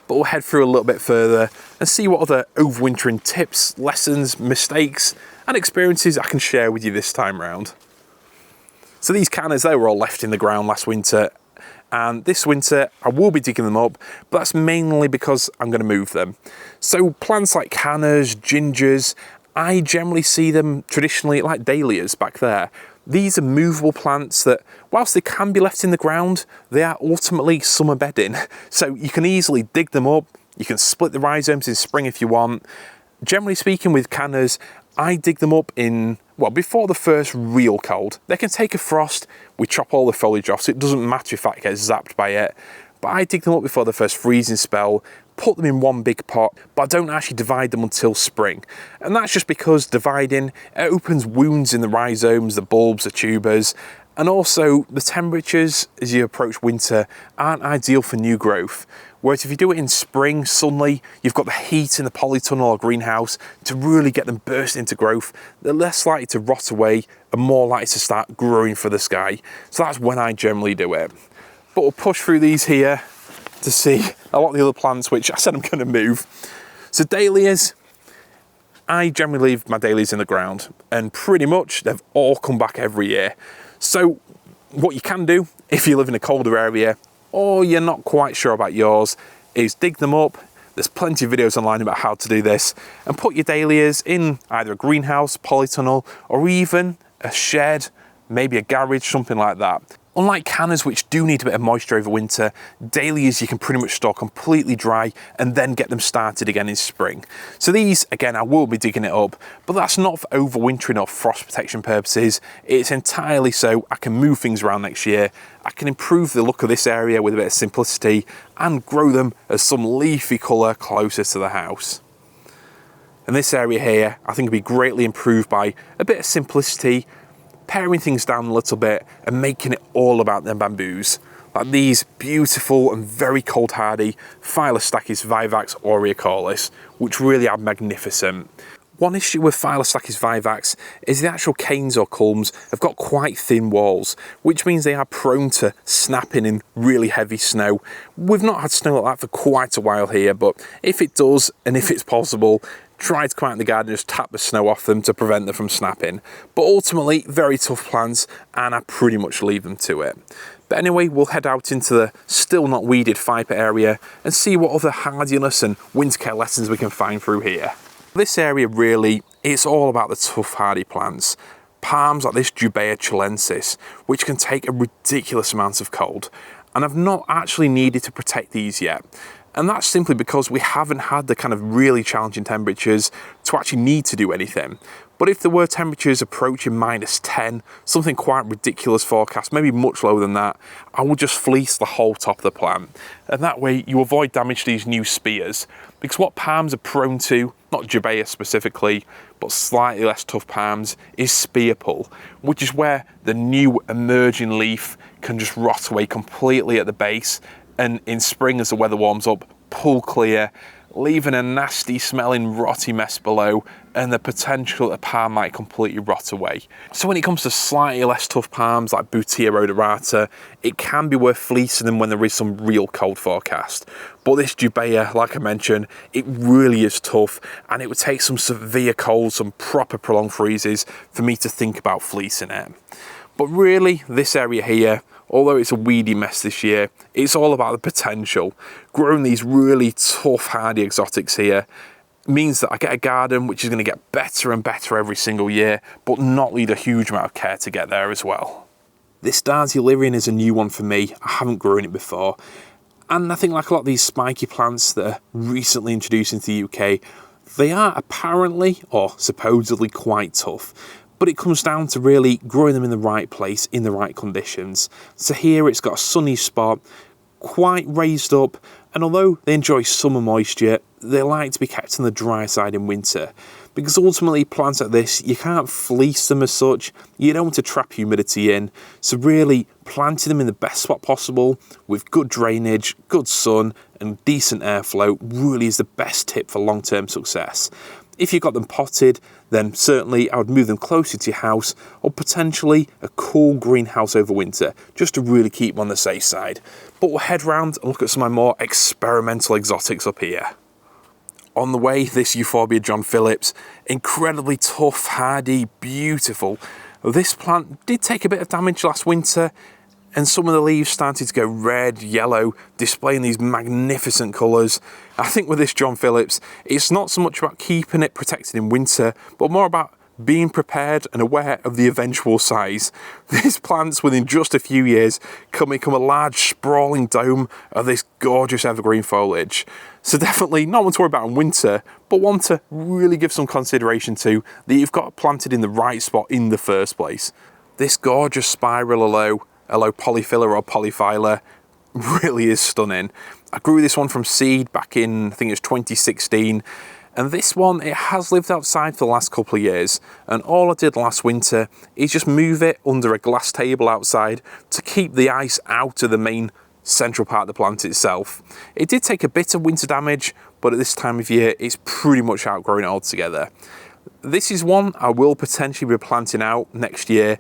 But we'll head through a little bit further and see what other overwintering tips, lessons, mistakes, and experiences I can share with you this time round. So these cannas, they were all left in the ground last winter, and this winter I will be digging them up, but that's mainly because I'm going to move them. So plants like cannas, gingers, I generally see them traditionally like dahlias back there. These are movable plants that, whilst they can be left in the ground, they are ultimately summer bedding. So you can easily dig them up, you can split the rhizomes in spring if you want. Generally speaking, with cannas, I dig them up in, well, before the first real cold. They can take a frost, we chop all the foliage off, so it doesn't matter if that gets zapped by it. But I dig them up before the first freezing spell, put them in one big pot, but I don't actually divide them until spring. And that's just because dividing, it opens wounds in the rhizomes, the bulbs, the tubers, and also the temperatures as you approach winter aren't ideal for new growth. Whereas if you do it in spring, sunny, you've got the heat in the polytunnel or greenhouse to really get them burst into growth. They're less likely to rot away and more likely to start growing for the sky. So that's when I generally do it. But we'll push through these here to see a lot of the other plants which I said I'm going to move. So dahlias, I generally leave my dahlias in the ground, and pretty much they've all come back every year. So what you can do if you live in a colder area, or you're not quite sure about yours, is dig them up. There's plenty of videos online about how to do this, and put your dahlias in either a greenhouse, polytunnel, or even a shed, maybe a garage, something like that. Unlike cannas, which do need a bit of moisture over winter, dahlias you can pretty much store completely dry and then get them started again in spring. So these, again, I will be digging it up, but that's not for overwintering or frost protection purposes. It's entirely so I can move things around next year. I can improve the look of this area with a bit of simplicity and grow them as some leafy colour closer to the house. And this area here, I think will be greatly improved by a bit of simplicity, paring things down a little bit and making it all about them bamboos. Like these beautiful and very cold hardy Phyllostachys vivax aureocalis, which really are magnificent. One issue with Phyllostachys vivax is the actual canes or culms have got quite thin walls, which means they are prone to snapping in really heavy snow. We've not had snow like that for quite a while here, but if it does, and if it's possible, tried to come out in the garden and just tap the snow off them to prevent them from snapping. But ultimately, very tough plants, and I pretty much leave them to it. But anyway, we'll head out into the still not weeded fibre area and see what other hardiness and winter care lessons we can find through here. This area really, it's all about the tough hardy plants. Palms like this Jubea chilensis, which can take a ridiculous amount of cold. And I've not actually needed to protect these yet. And that's simply because we haven't had the kind of really challenging temperatures to actually need to do anything. But if there were temperatures approaching -10, something quite ridiculous forecast, maybe much lower than that, I would just fleece the whole top of the plant. And that way you avoid damage to these new spears. Because what palms are prone to, not Jubea specifically, but slightly less tough palms, is spear pull, which is where the new emerging leaf can just rot away completely at the base, and in spring as the weather warms up, pull clear, leaving a nasty smelling rotty mess below and the potential that the palm might completely rot away. So when it comes to slightly less tough palms like Butea rhodorata, it can be worth fleecing them when there is some real cold forecast. But this Jubea, like I mentioned, it really is tough, and it would take some severe colds, some proper prolonged freezes for me to think about fleecing it. But really, this area here, although it's a weedy mess this year, it's all about the potential. Growing these really tough, hardy exotics here means that I get a garden which is going to get better and better every single year, but not need a huge amount of care to get there as well. This Darcy Lyrian is a new one for me. I haven't grown it before. And I think like a lot of these spiky plants that are recently introduced into the UK, they are apparently, or supposedly, quite tough. But it comes down to really growing them in the right place, in the right conditions. So here it's got a sunny spot, quite raised up, and although they enjoy summer moisture, they like to be kept on the dry side in winter. Because ultimately plants like this, you can't fleece them as such, you don't want to trap humidity in, so really planting them in the best spot possible, with good drainage, good sun, and decent airflow really is the best tip for long-term success. If you've got them potted, then certainly I would move them closer to your house, or potentially a cool greenhouse over winter, just to really keep them on the safe side. But we'll head round and look at some of my more experimental exotics up here. On the way, this Euphorbia John Phillips, incredibly tough, hardy, beautiful. This plant did take a bit of damage last winter, and some of the leaves started to go red, yellow, displaying these magnificent colours. I think with this John Phillips, it's not so much about keeping it protected in winter, but more about being prepared and aware of the eventual size. These plants, within just a few years, can become a large sprawling dome of this gorgeous evergreen foliage. So definitely not one to worry about in winter, but one to really give some consideration to, that you've got planted in the right spot in the first place. This gorgeous spiral aloe polyphila or polyphylla really is stunning. I grew this one from seed back in, I think it was 2016, and this one, it has lived outside for the last couple of years, and all I did last winter is just move it under a glass table outside to keep the ice out of the main central part of the plant itself. It did take a bit of winter damage, but at this time of year it's pretty much outgrown it altogether. This is one I will potentially be planting out next year.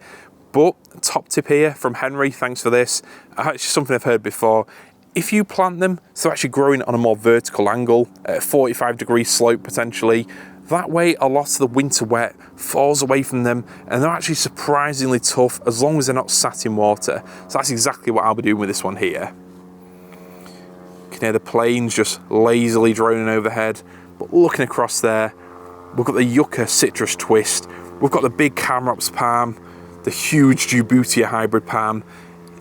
But top tip here from Henry, thanks for this. It's something I've heard before. If you plant them, so actually growing on a more vertical angle, at a 45-degree slope potentially, that way a lot of the winter wet falls away from them, and they're actually surprisingly tough as long as they're not sat in water. So that's exactly what I'll be doing with this one here. You can hear the planes just lazily droning overhead, but looking across there, we've got the yucca citrus twist, we've got the big Camrops palm, the huge Butea hybrid palm.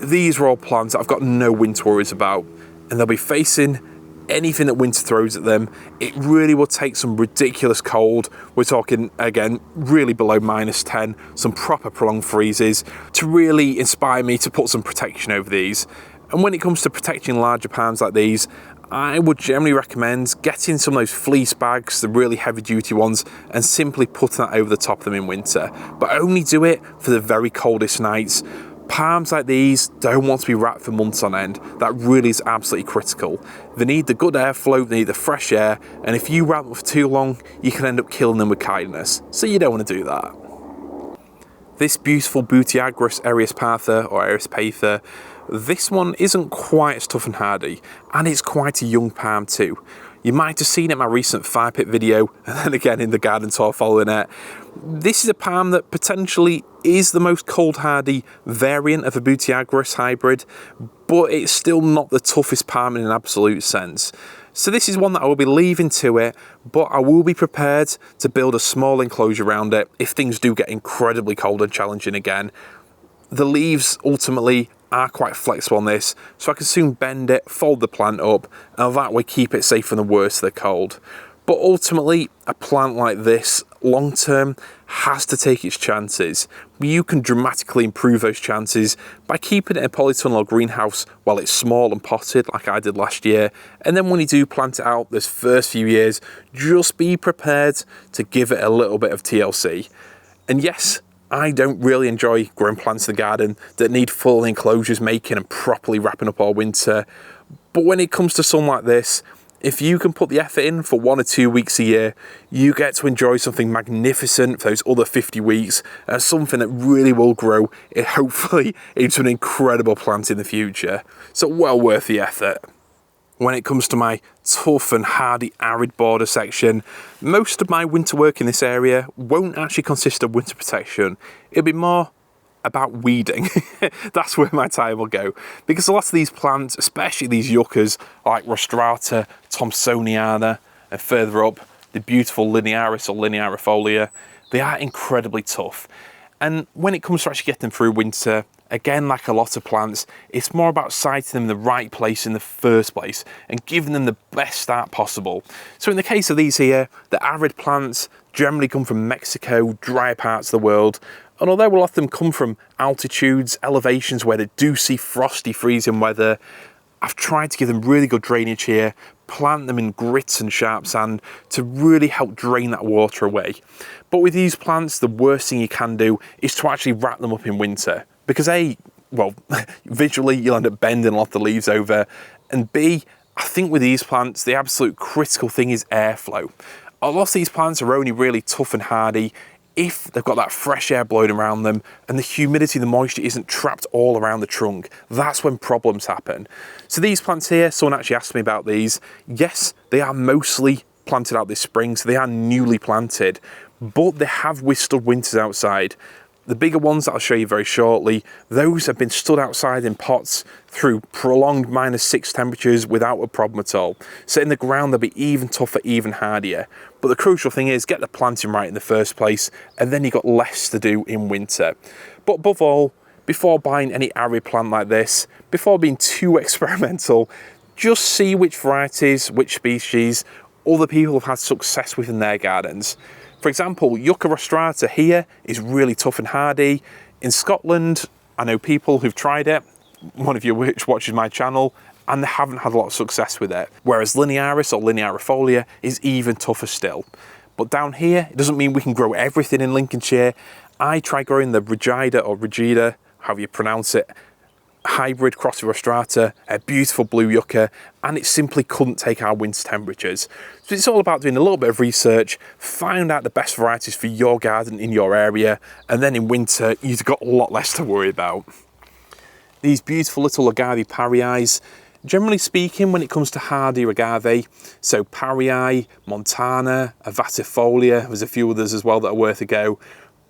These are all plants that I've got no winter worries about, and they'll be facing anything that winter throws at them. It really will take some ridiculous cold. We're talking, again, really below -10, some proper prolonged freezes, to really inspire me to put some protection over these. And when it comes to protecting larger palms like these, I would generally recommend getting some of those fleece bags, the really heavy duty ones, and simply putting that over the top of them in winter. But only do it for the very coldest nights. Palms like these don't want to be wrapped for months on end. That really is absolutely critical. They need the good airflow, they need the fresh air, and if you wrap them for too long, you can end up killing them with kindness. So you don't want to do that. This beautiful Buteagris Erispatha or Erispatha, this one isn't quite as tough and hardy, and it's quite a young palm too. You might have seen it in my recent fire pit video, and then again in the garden tour following it. This is a palm that potentially is the most cold hardy variant of a Butiagris hybrid, but it's still not the toughest palm in an absolute sense. So this is one that I will be leaving to it, but I will be prepared to build a small enclosure around it if things do get incredibly cold and challenging again. The leaves ultimately are quite flexible on this, so I can soon bend it, fold the plant up, and that way keep it safe from the worst of the cold. But ultimately, a plant like this, long term, has to take its chances. You can dramatically improve those chances by keeping it in a polytunnel or greenhouse while it's small and potted, like I did last year. And then when you do plant it out this first few years, just be prepared to give it a little bit of TLC. And yes, I don't really enjoy growing plants in the garden that need full enclosures making and properly wrapping up all winter. But when it comes to something like this, if you can put the effort in for 1 or 2 weeks a year, you get to enjoy something magnificent for those other 50 weeks, and something that really will grow it hopefully into an incredible plant in the future. So well worth the effort. When it comes to my tough and hardy arid border section, most of my winter work in this area won't actually consist of winter protection. It'll be more about weeding. That's where my time will go, because a lot of these plants, especially these yuccas like Rostrata, Thomsoniana, and further up the beautiful linearis or linearifolia, they are incredibly tough. And when it comes to actually getting them through winter, again, like a lot of plants, it's more about siting them in the right place in the first place and giving them the best start possible. So in the case of these here, the arid plants generally come from Mexico, drier parts of the world, and although a lot of them come from altitudes, elevations where they do see frosty, freezing weather, I've tried to give them really good drainage here, plant them in grits and sharp sand to really help drain that water away. But with these plants, the worst thing you can do is to actually wrap them up in winter, because A, well, visually you'll end up bending a lot of the leaves over, and B, I think with these plants, the absolute critical thing is airflow. A lot of these plants are only really tough and hardy if they've got that fresh air blowing around them and the humidity, the moisture isn't trapped all around the trunk. That's when problems happen. So these plants here, someone actually asked me about these. Yes, they are mostly planted out this spring, so they are newly planted, but they have withstood winters outside. The bigger ones that I'll show you very shortly, those have been stood outside in pots through prolonged -6 temperatures without a problem at all. So in the ground, they'll be even tougher, even hardier. But the crucial thing is get the planting right in the first place, and then you've got less to do in winter. But above all, before buying any arid plant like this, before being too experimental, just see which varieties, which species other people have had success with in their gardens. For example, Yucca rostrata here is really tough and hardy. In Scotland, I know people who've tried it, one of you which watches my channel, and they haven't had a lot of success with it. Whereas linearis or linearifolia is even tougher still. But down here, it doesn't mean we can grow everything in Lincolnshire. I tried growing the Rigida or Rigida, however you pronounce it, hybrid cross rostrata, a beautiful blue yucca, and it simply couldn't take our winter temperatures. So it's all about doing a little bit of research, find out the best varieties for your garden in your area, and then in winter you've got a lot less to worry about. These beautiful little agave parii, generally speaking, when it comes to hardy agave, so parii, montana, avatifolia, there's a few others as well that are worth a go.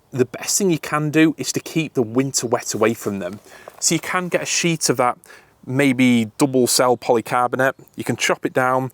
The best thing you can do is to keep the winter wet away from them. So you can get a sheet of that maybe double cell polycarbonate. You can chop it down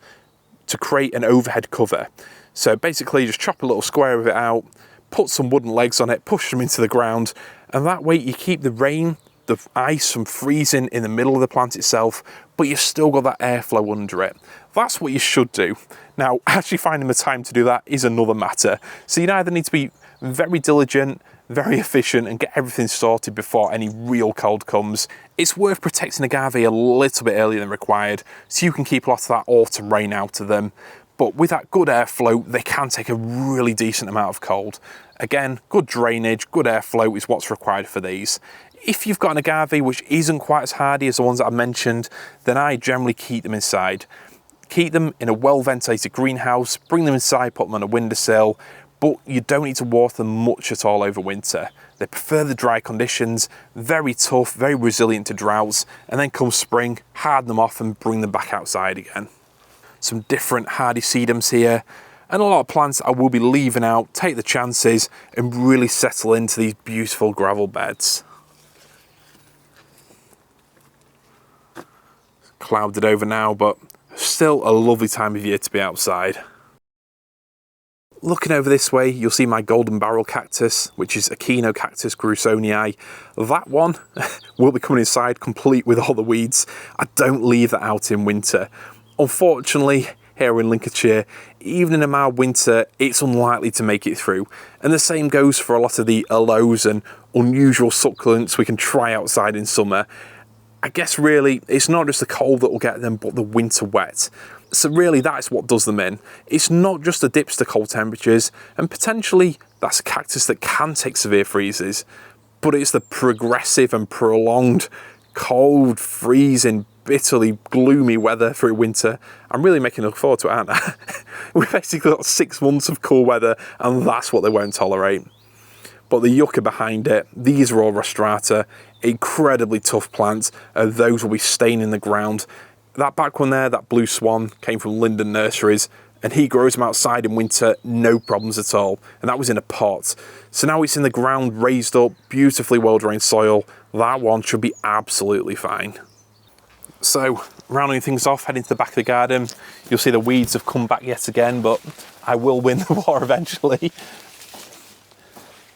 to create an overhead cover. So basically just chop a little square of it out, put some wooden legs on it, push them into the ground, and that way you keep the rain, the ice from freezing in the middle of the plant itself, but you've still got that airflow under it. That's what you should do. Now, actually finding the time to do that is another matter. So you either need to be very diligent, very efficient, and get everything sorted before any real cold comes. It's worth protecting agave a little bit earlier than required, so you can keep a lot of that autumn rain out of them. But with that good airflow, they can take a really decent amount of cold. Again, good drainage, good airflow is what's required for these. If you've got an agave which isn't quite as hardy as the ones that I mentioned, then I generally keep them inside. Keep them in a well-ventilated greenhouse, bring them inside, put them on a windowsill, but you don't need to water them much at all over winter. They prefer the dry conditions, very tough, very resilient to droughts, and then come spring, harden them off and bring them back outside again. some different hardy sedums here, and a lot of plants I will be leaving out, take the chances, and really settle into these beautiful gravel beds. Clouded over now, but still a lovely time of year to be outside. Looking over this way, you'll see my golden barrel cactus, which is Echinocactus grusonii. That one will be coming inside complete with all the weeds. I don't leave that out in winter. Unfortunately, here in Lincolnshire, even in a mild winter, it's unlikely to make it through. And the same goes for a lot of the aloes and unusual succulents we can try outside in summer. I guess really, it's not just the cold that will get them, but the winter wet. So really, that's what does them in. It's not just the dips to cold temperatures, and potentially that's a cactus that can take severe freezes, but it's the progressive and prolonged cold, freezing, bitterly gloomy weather through winter. I'm really making look forward to it, aren't I? We've basically got 6 months of cool weather, and that's what they won't tolerate. But the yucca behind it, these are all rostrata, incredibly tough plants, and those will be staying in the ground. That back one there, that blue swan, came from Linden Nurseries, and he grows them outside in winter, no problems at all. And that was in a pot. So now it's in the ground, raised up, beautifully well-drained soil. That one should be absolutely fine. So, rounding things off, heading to the back of the garden, you'll see the weeds have come back yet again, but I will win the war eventually.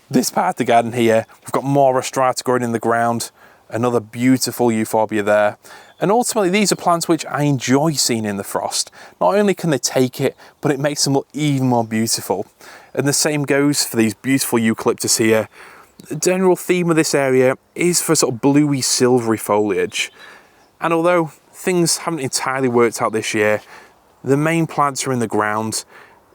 This part of the garden here, we've got more rostrata growing in the ground, another beautiful euphorbia there. And ultimately, these are plants which I enjoy seeing in the frost. Not only can they take it, but it makes them look even more beautiful. And the same goes for these beautiful eucalyptus here. The general theme of this area is for sort of bluey, silvery foliage. And although things haven't entirely worked out this year, the main plants are in the ground.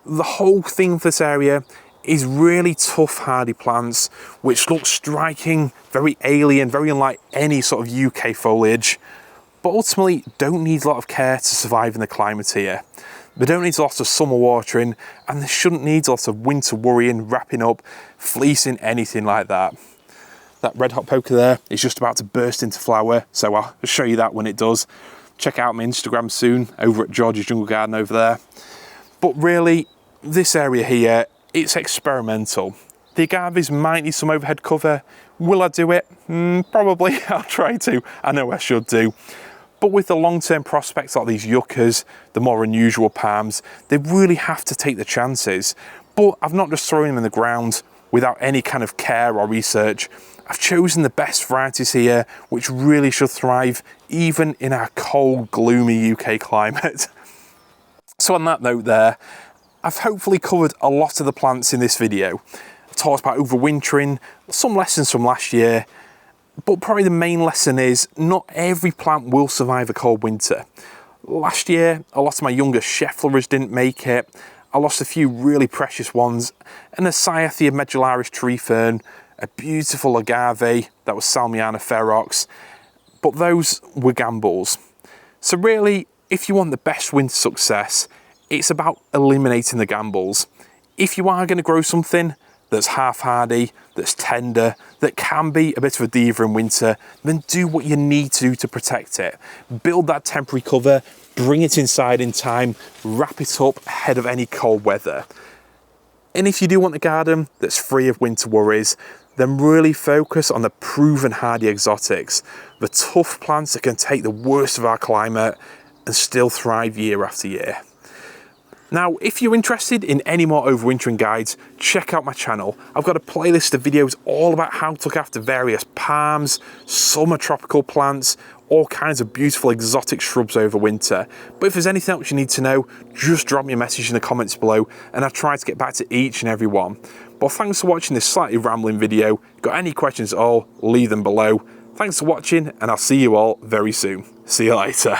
The whole theme for this area is really tough, hardy plants, which look striking, very alien, very unlike any sort of UK foliage, but ultimately don't need a lot of care to survive in the climate here. They don't need a lot of summer watering, and they shouldn't need a lot of winter worrying, wrapping up, fleecing, anything like that. That red hot poker there is just about to burst into flower, so I'll show you that when it does. Check out my Instagram soon, over at George's Jungle Garden over there. But really, this area here, it's experimental. The agaves might need some overhead cover. Will I do it? Probably. I'll try to. I know I should do. But with the long-term prospects like these yuccas, the more unusual palms, they really have to take the chances. But I've not just thrown them in the ground without any kind of care or research. I've chosen the best varieties here, which really should thrive even in our cold, gloomy UK climate. So on that note there, I've hopefully covered a lot of the plants in this video. I talked about overwintering, some lessons from last year, but probably the main lesson is not every plant will survive a cold winter. Last year, a lot of my younger Schefflers didn't make it. I lost a few really precious ones, and a Cyathea medullaris tree fern, a beautiful agave that was Salmiana ferox, but those were gambles. So really, if you want the best winter success, it's about eliminating the gambles. If you are going to grow something that's half hardy, that's tender, that can be a bit of a diva in winter, then do what you need to do to protect it. Build that temporary cover, bring it inside in time, wrap it up ahead of any cold weather. And if you do want a garden that's free of winter worries, then really focus on the proven hardy exotics, the tough plants that can take the worst of our climate and still thrive year after year. Now, if you're interested in any more overwintering guides, check out my channel. I've got a playlist of videos all about how to look after various palms, summer tropical plants, all kinds of beautiful exotic shrubs over winter. But if there's anything else you need to know, just drop me a message in the comments below and I'll try to get back to each and every one. But thanks for watching this slightly rambling video. Got any questions at all, leave them below. Thanks for watching and I'll see you all very soon. See you later.